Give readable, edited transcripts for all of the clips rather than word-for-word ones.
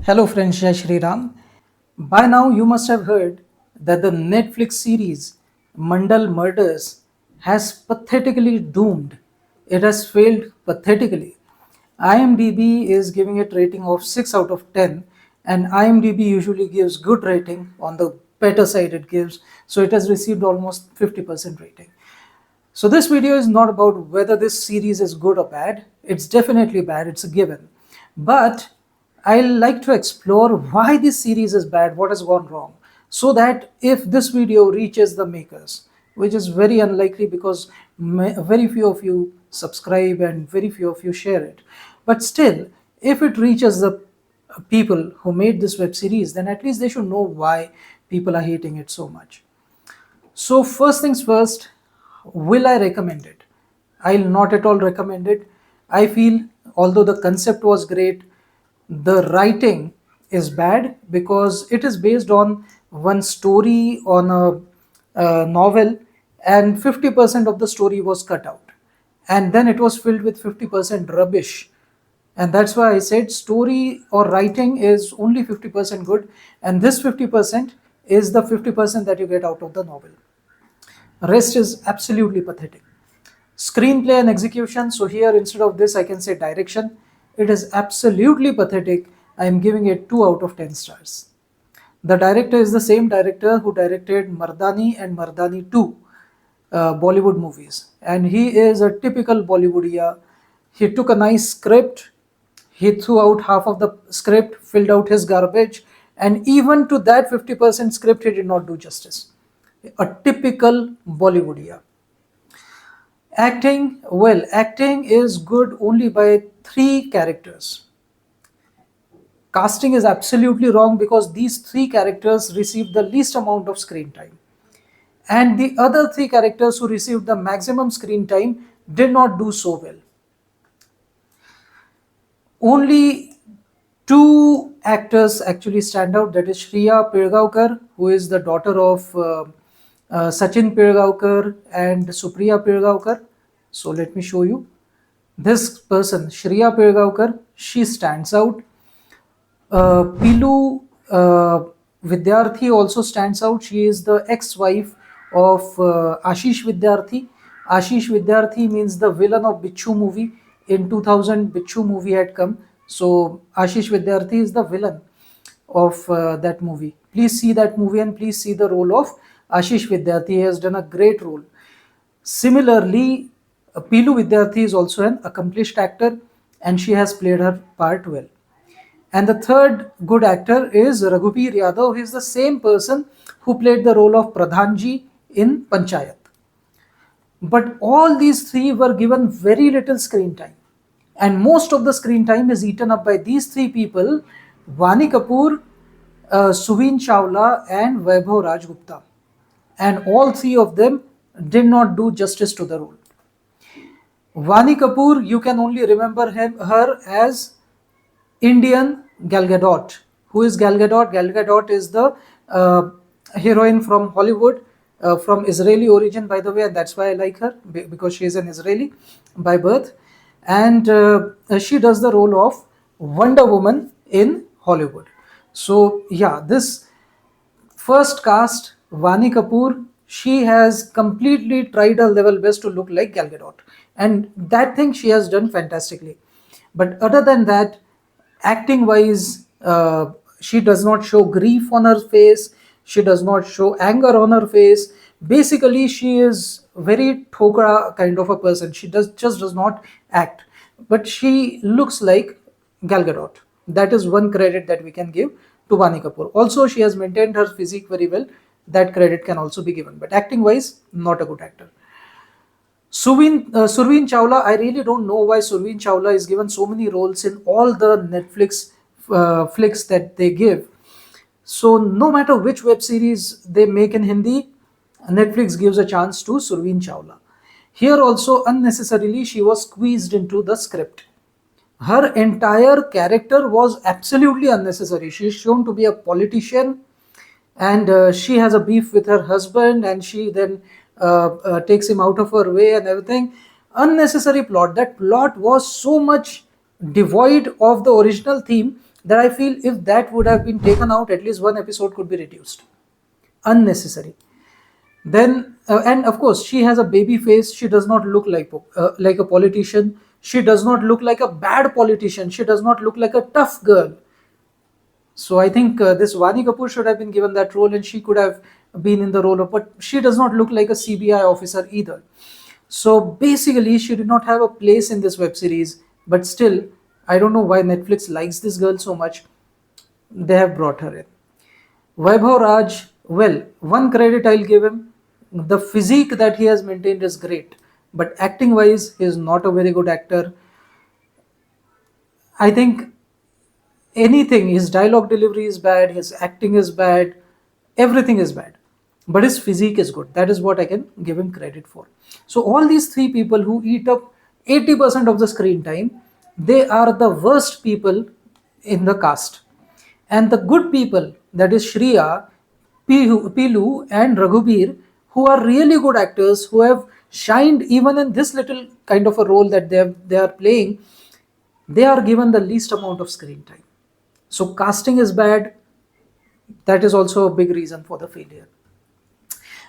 Hello friends, Jai Shri Ram. By now you must have heard that the Netflix series Mandala Murders has pathetically doomed. It has failed pathetically. IMDb is giving it rating of 6 out of 10, and IMDb usually gives good rating on the better side it gives, so it has received almost 50% rating. So this video is not about whether this series is good or bad. It's definitely bad, it's a given. But I like to explore why this series is bad, what has gone wrong, so that if this video reaches the makers, which is very unlikely because very few of you subscribe and very few of you share it. But still, if it reaches the people who made this web series, then at least they should know why people are hating it so much. So first things first, will I recommend it? I'll not at all recommend it. I feel although the concept was great, the writing is bad because it is based on one story on a novel, and 50% of the story was cut out. And then it was filled with 50% rubbish. And that's why I said story or writing is only 50% good, and this 50% is the 50% that you get out of the novel. Rest is absolutely pathetic. Screenplay and execution. So here instead of this I can say direction. It is absolutely pathetic. I am giving it 2 out of 10 stars. The director is the same director who directed Mardani and Mardani 2 Bollywood movies. And he is a typical Bollywoodia. He took a nice script, he threw out half of the script, filled out his garbage, and even to that 50% script he did not do justice. A typical Bollywoodia. Acting, well, acting is good only by 3 characters. Casting is absolutely wrong because these 3 characters received the least amount of screen time. And the other 3 characters who received the maximum screen time did not do so well. Only 2 actors actually stand out, that is Shriya Pilgaonkar, who is the daughter of Sachin Pilgaonkar and Supriya Pilgaonkar. So let me show you. This person, Shriya Pilgaonkar, she stands out. Piloo Vidyarthi also stands out. She is the ex-wife of Ashish Vidyarthi. Ashish Vidyarthi means the villain of Bichu movie. In 2000, Bichu movie had come. So Ashish Vidyarthi is the villain of that movie. Please see that movie and please see the role of Ashish Vidyarthi. He has done a great role. Similarly, Piloo Vidyarthi is also an accomplished actor and she has played her part well. And the third good actor is Raghubir Yadav. He is the same person who played the role of Pradhanji in Panchayat. But all these 3 were given very little screen time. And most of the screen time is eaten up by these 3 people, Vani Kapoor, Suveen Chawla and Vaibhav Rajgupta. And all 3 of them did not do justice to the role. Vani Kapoor, you can only remember her as Indian Gal Gadot. Who is Gal Gadot? Gal Gadot is the heroine from Hollywood, from Israeli origin, by the way, and that's why I like her, because she is an Israeli by birth. And she does the role of Wonder Woman in Hollywood. So yeah, this first cast, Vani Kapoor, she has completely tried her level best to look like Gal Gadot, and that thing she has done fantastically. But other than that, acting wise, she does not show grief on her face, she does not show anger on her face. Basically she is very thokra kind of a person. She just does not act, but she looks like Gal Gadot. That is one credit that we can give to Vani Kapoor. Also she has maintained her physique very well. That credit can also be given, but acting wise, not a good actor. Surveen Chawla, I really don't know why Surveen Chawla is given so many roles in all the Netflix flicks that they give. So no matter which web series they make in Hindi, Netflix gives a chance to Surveen Chawla. Here also unnecessarily she was squeezed into the script. Her entire character was absolutely unnecessary. She is shown to be a politician, and she has a beef with her husband, and she then takes him out of her way and everything. Unnecessary plot. That plot was so much devoid of the original theme that I feel if that would have been taken out, at least one episode could be reduced. Unnecessary. Then and of course she has a baby face. She does not look like a politician. She does not look like a bad politician. She does not look like a tough girl. So I think this Vani Kapoor should have been given that role, and she could have been in the role of. But she does not look like a CBI officer either. So basically, she did not have a place in this web series. But still, I don't know why Netflix likes this girl so much. They have brought her in. Vaibhav Raj, well, one credit I'll give him. The physique that he has maintained is great, but acting wise, he is not a very good actor. I think anything, his dialogue delivery is bad, his acting is bad, everything is bad. But his physique is good. That is what I can give him credit for. So, all these three people who eat up 80% of the screen time, they are the worst people in the cast. And the good people, that is Shriya, Pilu, and Raghubir, who are really good actors, who have shined even in this little kind of a role that they are playing, they are given the least amount of screen time. So casting is bad. That is also a big reason for the failure.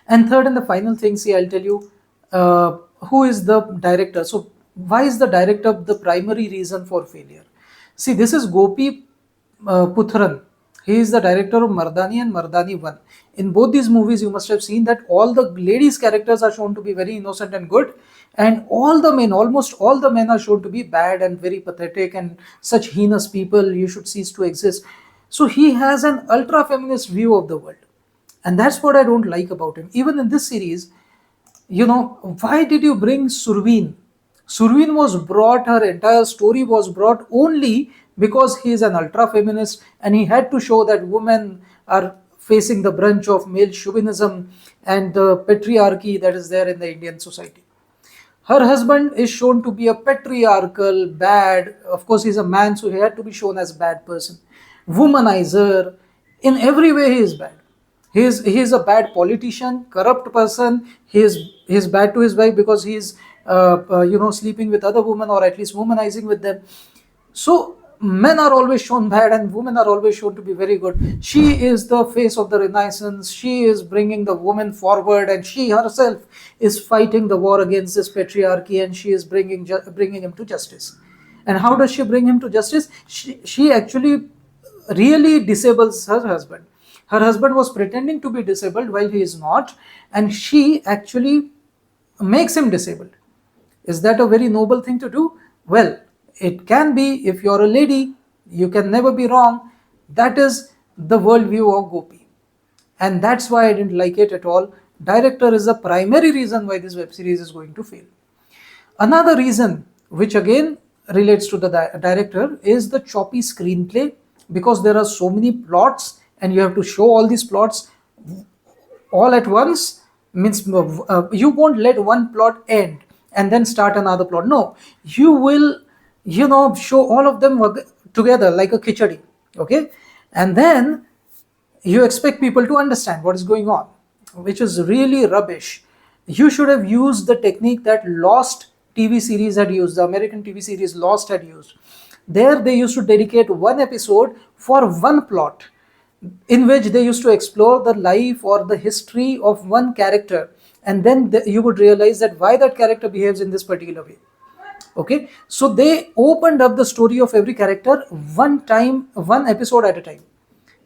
And third and the final thing, see, I'll tell you who is the director. So why is the director the primary reason for failure? See, this is Gopi Puthran. He is the director of Mardani and Mardani 1. In both these movies, you must have seen that all the ladies' characters are shown to be very innocent and good, and all the men, almost all the men, are shown to be bad and very pathetic and such heinous people. You should cease to exist. So he has an ultra feminist view of the world, and that's what I don't like about him. Even in this series, why did you bring Surveen? Surveen was brought, her entire story was brought only because he is an ultra feminist and he had to show that women are facing the brunt of male chauvinism and the patriarchy that is there in the Indian society. Her husband is shown to be a patriarchal, bad, of course, he's a man, so he had to be shown as a bad person, womanizer. In every way, he is bad. He is a bad politician, corrupt person. He is bad to his wife because he is sleeping with other women or at least womanizing with them. So men are always shown bad and women are always shown to be very good. She is the face of the Renaissance. She is bringing the woman forward, and she herself is fighting the war against this patriarchy, and she is bringing him to justice. And how does she bring him to justice? She actually really disables her husband. Her husband was pretending to be disabled while he is not, and she actually makes him disabled. Is that a very noble thing to do? Well, it can be. If you're a lady, you can never be wrong. That is the worldview of Gopi. And that's why I didn't like it at all. Director is the primary reason why this web series is going to fail. Another reason, which again relates to the director, is the choppy screenplay, because there are so many plots and you have to show all these plots all at once. Means you won't let one plot end and then start another plot. No, you will show all of them together like a khichdi. Okay, and then you expect people to understand what is going on, which is really rubbish. You should have used the technique that Lost TV series had used, the American TV series Lost had used. There they used to dedicate one episode for one plot, in which they used to explore the life or the history of one character, and then you would realize that why that character behaves in this particular way. Okay, so they opened up the story of every character one episode at a time.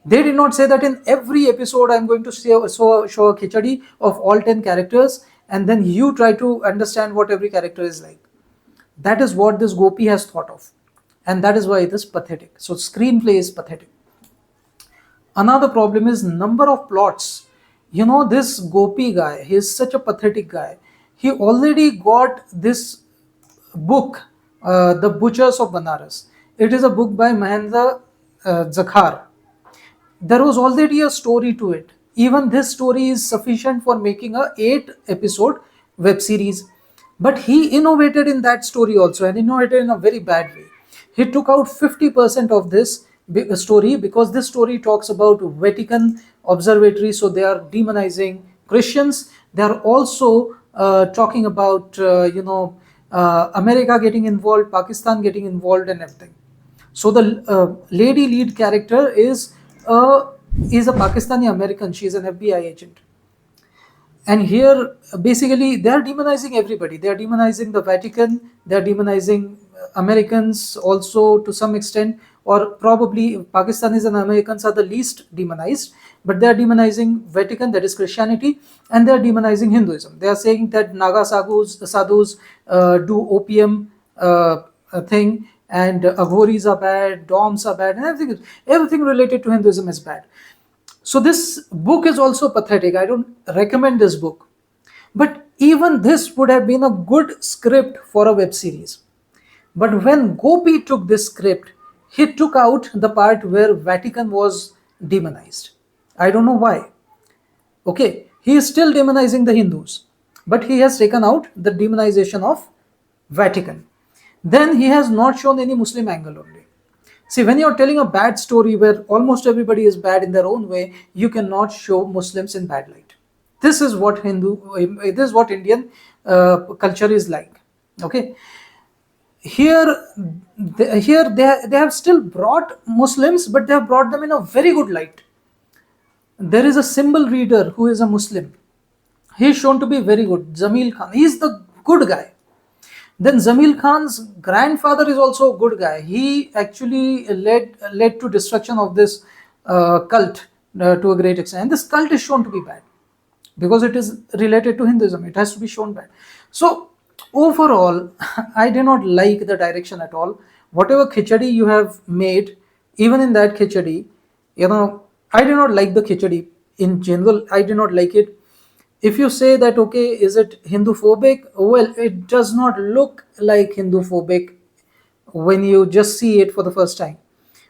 They did not say that in every episode I'm going to show a khichdi of all 10 characters and then you try to understand what every character is like. That is what this Gopi has thought of, and that is why it is pathetic. So screenplay is pathetic. Another problem is number of plots. This Gopi guy, he is such a pathetic guy. He already got this book, The Butchers of Banaras. It is a book by Mahendra Zakhar. There was already a story to it. Even this story is sufficient for making a 8-episode web series. But he innovated in that story also, and innovated in a very bad way. He took out 50% of this story, because this story talks about Vatican Observatory, so they are demonizing Christians. They are also talking about America getting involved, Pakistan getting involved, and everything. So the lady lead character is a Pakistani American. She is an FBI agent. And here, basically, they are demonizing everybody. They are demonizing the Vatican. They are demonizing Americans also to some extent, or probably Pakistanis and Americans are the least demonized. But they are demonizing Vatican, that is Christianity, and they are demonizing Hinduism. They are saying that Naga sadhus do opium thing, and Aghoris are bad, Doms are bad, and everything related to Hinduism is bad. So this book is also pathetic. I don't recommend this book. But even this would have been a good script for a web series. But when Gopi took this script, he took out the part where Vatican was demonized. I don't know why. Okay, he is still demonizing the Hindus, but he has taken out the demonization of Vatican. Then he has not shown any Muslim angle only. See, when you're telling a bad story where almost everybody is bad in their own way, you cannot show Muslims in bad light. This is what this is what Indian culture is like. Okay, here, they have still brought Muslims, but they have brought them in a very good light. There is a symbol reader who is a Muslim. He is shown to be very good. Zamil Khan, he is the good guy. Then Zamil Khan's grandfather is also a good guy. He actually led to destruction of this cult to a great extent. And this cult is shown to be bad because it is related to Hinduism. It has to be shown bad. So overall, I do not like the direction at all. Whatever khichadi you have made, even in that khichadi, I do not like the khichadi in general. I do not like it. If you say that, okay, is it Hindu phobic? Well, it does not look like Hindu phobic when you just see it for the first time.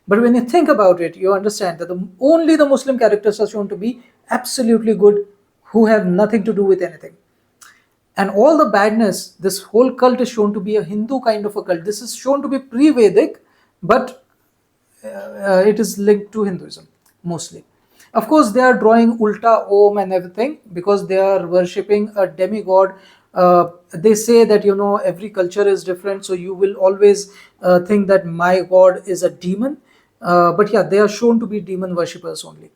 But when you think about it, you understand that only the Muslim characters are shown to be absolutely good, who have nothing to do with anything. And all the badness, this whole cult is shown to be a Hindu kind of a cult. This is shown to be pre-Vedic, but it is linked to Hinduism mostly. Of course, they are drawing Ulta Om and everything because they are worshipping a demigod. They say that, every culture is different, so you will always think that my god is a demon. But yeah, they are shown to be demon worshippers only.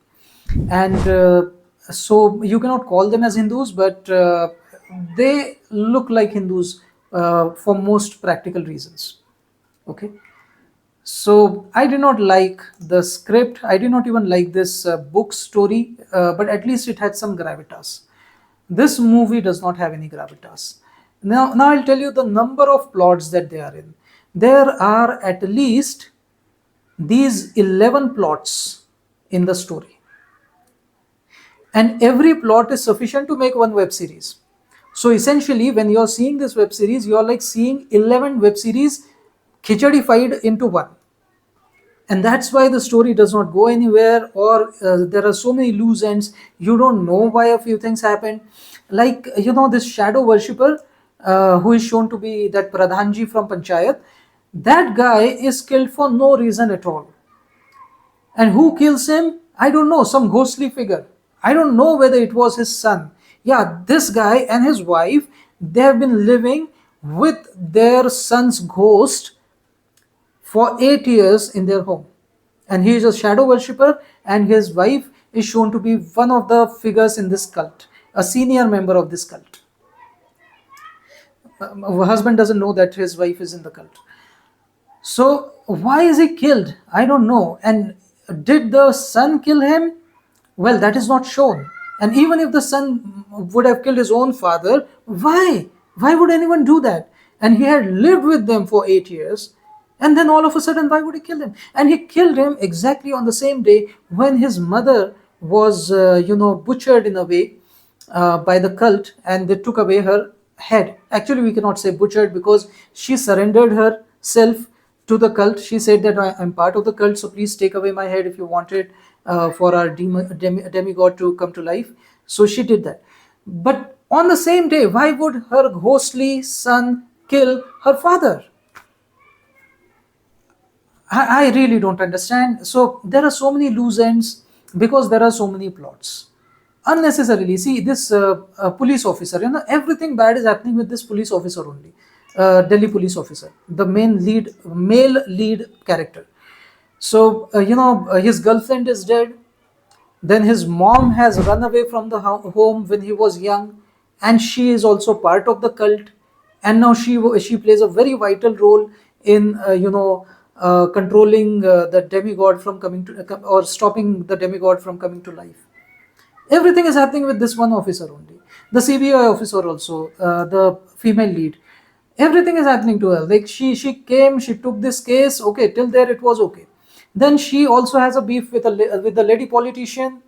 And so you cannot call them as Hindus, but they look like Hindus for most practical reasons. Okay. So I did not like the script. I did not even like this book story, but at least it had some gravitas. This movie does not have any gravitas. Now I'll tell you the number of plots that they are in. There are at least these 11 plots in the story. And every plot is sufficient to make one web series. So essentially, when you're seeing this web series, you're like seeing 11 web series khichadified into one. And that's why the story does not go anywhere, or there are so many loose ends. You don't know why a few things happen. Like, this shadow worshipper who is shown to be that Pradhanji from Panchayat, that guy is killed for no reason at all. And who kills him? I don't know, some ghostly figure. I don't know whether it was his son. Yeah, this guy and his wife, they have been living with their son's ghost for 8 years in their home. And he is a shadow worshipper, and his wife is shown to be one of the figures in this cult, a senior member of this cult. Her husband doesn't know that his wife is in the cult. So why is he killed? I don't know. And did the son kill him? Well, that is not shown. And even if the son would have killed his own father, why? Why would anyone do that? And he had lived with them for 8 years. And then all of a sudden, why would he kill him? And he killed him exactly on the same day when his mother was, butchered in a way by the cult, and they took away her head. Actually, we cannot say butchered because she surrendered herself to the cult. She said that I'm part of the cult, so please take away my head if you want it for our demigod to come to life. So she did that. But on the same day, why would her ghostly son kill her father? I really don't understand. So there are so many loose ends because there are so many plots. Unnecessarily, see this police officer, everything bad is happening with this police officer only. Delhi police officer, the male lead character. So his girlfriend is dead. Then his mom has run away from the home when he was young, and she is also part of the cult. And now she plays a very vital role in controlling the demigod from coming to or stopping the demigod from coming to life. Everything is happening with this one officer only. The CBI officer also, the female lead. Everything is happening to her. Like she came, she took this case. Okay, till there it was okay. Then she also has a beef with with the lady politician,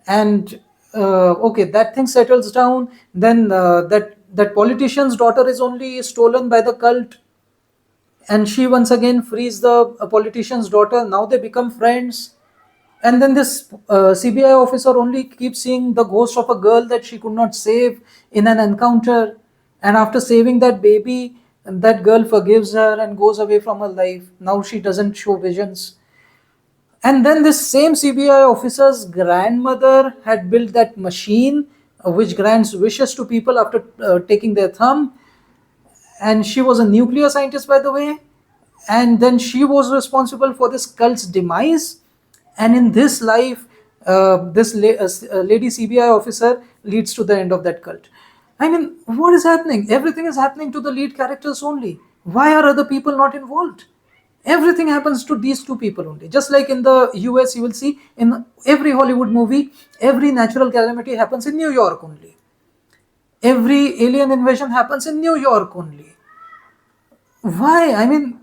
and okay, that thing settles down. Then that politician's daughter is only stolen by the cult, and she once again frees the politician's daughter. Now they become friends, and then this CBI officer only keeps seeing the ghost of a girl that she could not save in an encounter. And after saving that baby, that girl forgives her and goes away from her life. Now she doesn't show visions. And then this same CBI officer's grandmother had built that machine which grants wishes to people after taking their thumb. And she was a nuclear scientist, by the way. And then she was responsible for this cult's demise. And in this life, lady CBI officer leads to the end of that cult. I mean, what is happening? Everything is happening to the lead characters only. Why are other people not involved? Everything happens to these two people only. Just like in the US, you will see in every Hollywood movie, every natural calamity happens in New York only. Every alien invasion happens in New York only. Why? I mean,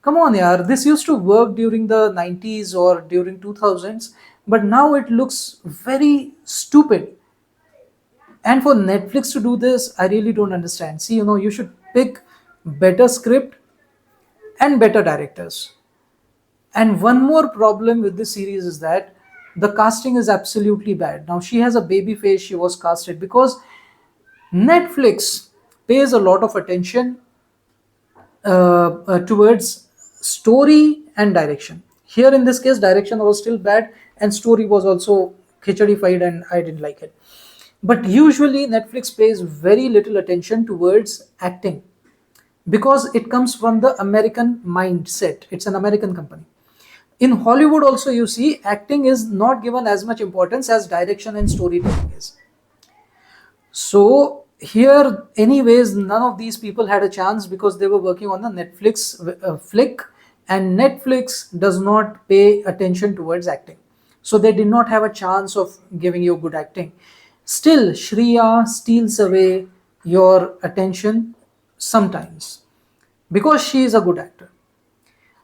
come on, yaar. This used to work during the 90s or during 2000s, but now it looks very stupid. And for Netflix to do this, I really don't understand. See, you should pick better script and better directors. And one more problem with this series is that the casting is absolutely bad. Now she has a baby face, she was casted because Netflix pays a lot of attention towards story and direction. Here in this case, direction was still bad and story was also khichadified, and I didn't like it. But usually Netflix pays very little attention towards acting because it comes from the American mindset. It's an American company. In Hollywood also, you see, acting is not given as much importance as direction and storytelling is. So here, anyways, none of these people had a chance because they were working on a Netflix flick, and Netflix does not pay attention towards acting. So they did not have a chance of giving you good acting. Still, Shriya steals away your attention sometimes because she is a good actor.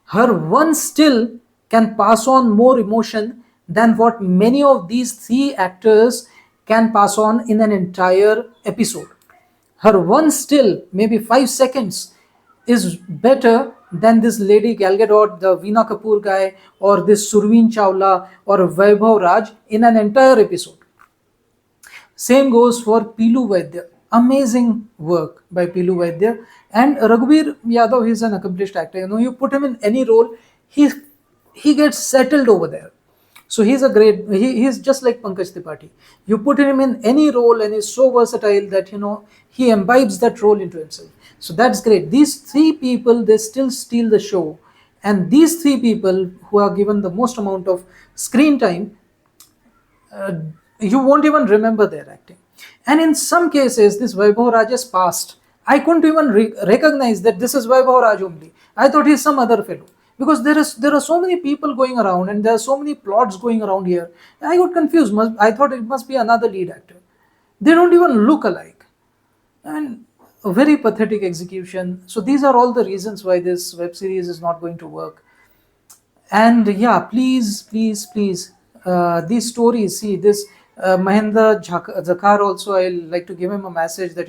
Her one still can pass on more emotion than what many of these three actors can pass on in an entire episode. Her one still, maybe 5 seconds, is better than this lady Gal Gadot, the Veena Kapoor guy, or this Surveen Chawla, or Vaibhav Raj in an entire episode. Same goes for Piloo Vaidya. Amazing work by Piloo Vaidya. And Raghuveer Yadav, he's an accomplished actor. You put him in any role, he gets settled over there. So he's a great, he's just like Pankaj Tripathi. You put him in any role and he's so versatile that, he imbibes that role into himself. So that's great. These three people, they still steal the show. And these three people who are given the most amount of screen time, uh, you won't even remember their acting. And in some cases, this Vaibhav Raj is past. I couldn't even recognize that this is Vaibhav Raj only. I thought he's some other fellow because there are so many people going around and there are so many plots going around here. I got confused. I thought it must be another lead actor. They don't even look alike, and a very pathetic execution. So these are all the reasons why this web series is not going to work. And yeah, please, these stories, see this Mahendra Zakar also, I like to give him a message that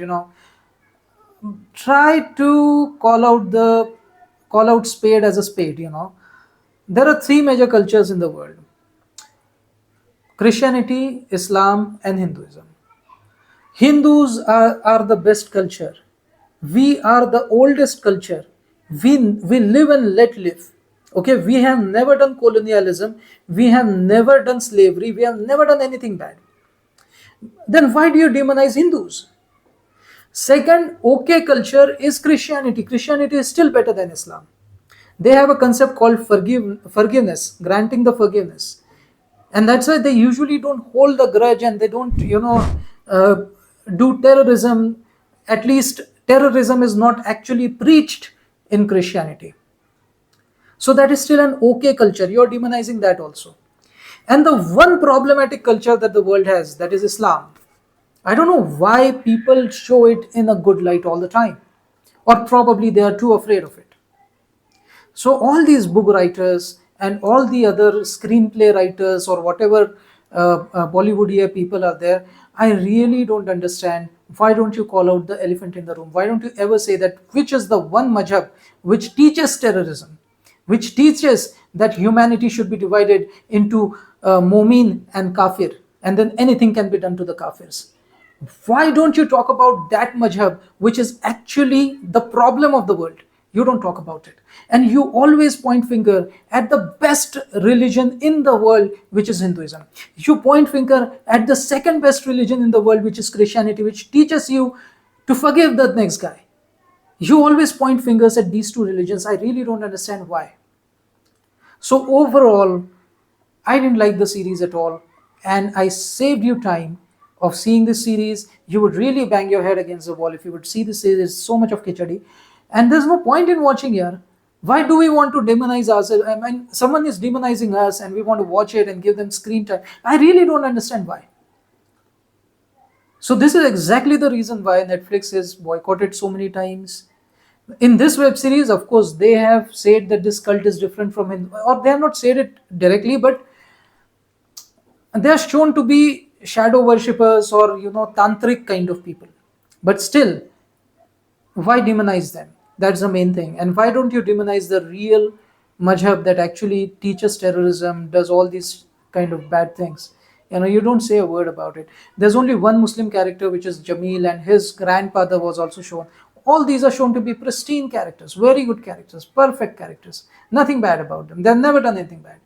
try to call out spade as a spade. There are three major cultures in the world: Christianity, Islam, and Hinduism. Hindus are the best culture. We are the oldest culture. We live and let live. Okay, we have never done colonialism. We have never done slavery. We have never done anything bad. Then why do you demonize Hindus? Second, okay culture is Christianity. Christianity is still better than Islam. They have a concept called forgiveness, granting the forgiveness. And that's why they usually don't hold the grudge, and they don't, uh, do terrorism. At least terrorism is not actually preached in Christianity. So that is still an okay culture. You're demonizing that also. And the one problematic culture that the world has, that is Islam. I don't know why people show it in a good light all the time, or probably they are too afraid of it. So all these book writers and all the other screenplay writers, or whatever Bollywood here people are there, I really don't understand, why don't you call out the elephant in the room? Why don't you ever say that which is the one madhab which teaches terrorism, which teaches that humanity should be divided into Momin and Kafir, and then anything can be done to the Kafirs? Why don't you talk about that madhab, which is actually the problem of the world? You don't talk about it. And you always point finger at the best religion in the world, which is Hinduism. You point finger at the second best religion in the world, which is Christianity, which teaches you to forgive the next guy. You always point fingers at these two religions. I really don't understand why. So overall, I didn't like the series at all, and I saved you time of seeing this series. You would really bang your head against the wall if you would see this series. So much of kichadi, and there's no point in watching here. Why do we want to demonize ourselves? I mean, someone is demonizing us, and we want to watch it and give them screen time. I really don't understand why. So this is exactly the reason why Netflix is boycotted so many times. In this web series, of course, they have said that this cult is different from Hindu, or they have not said it directly, but they are shown to be shadow worshippers, or tantric kind of people. But still, why demonize them? That's the main thing. And why don't you demonize the real madhab that actually teaches terrorism, does all these kind of bad things? You don't say a word about it. There's only one Muslim character, which is Jamil, and his grandfather was also shown. All these are shown to be pristine characters, very good characters, perfect characters. Nothing bad about them. They've never done anything bad.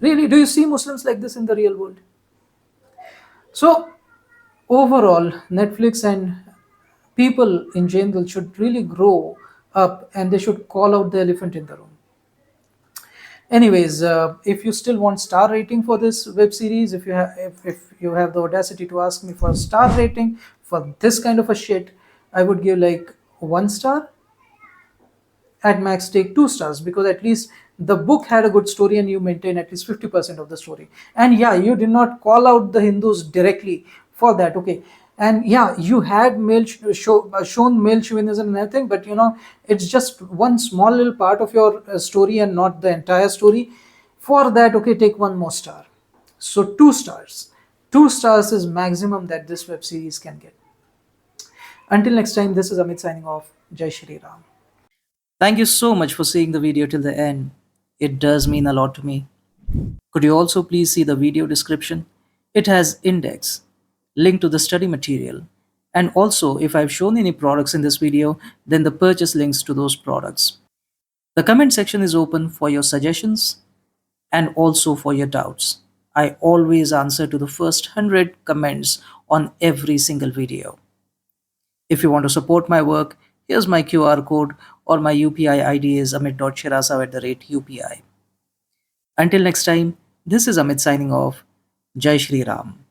Really, do you see Muslims like this in the real world? So, overall, Netflix and people in general should really grow up, and they should call out the elephant in the room. Anyways, if you still want star rating for this web series, if you have the audacity to ask me for a star rating for this kind of a shit, I would give like 1 star. At max, take 2 stars, because at least the book had a good story and you maintain at least 50% of the story. And yeah, you did not call out the Hindus directly for that, okay? And yeah, you had shown male chauvinism and everything, but it's just one small little part of your story and not the entire story. For that, okay, take one more star. So 2 stars. 2 stars is maximum that this web series can get. Until next time, this is Amit signing off. Jai Shri Ram. Thank you so much for seeing the video till the end. It does mean a lot to me. Could you also please see the video description? It has index, link to the study material, and also if I've shown any products in this video, then the purchase links to those products. The comment section is open for your suggestions and also for your doubts. I always answer to the first 100 comments on every single video. If you want to support my work, here's my QR code, or my UPI ID is amit.shirasao@UPI. Until next time, this is Amit signing off. Jai Shri Ram.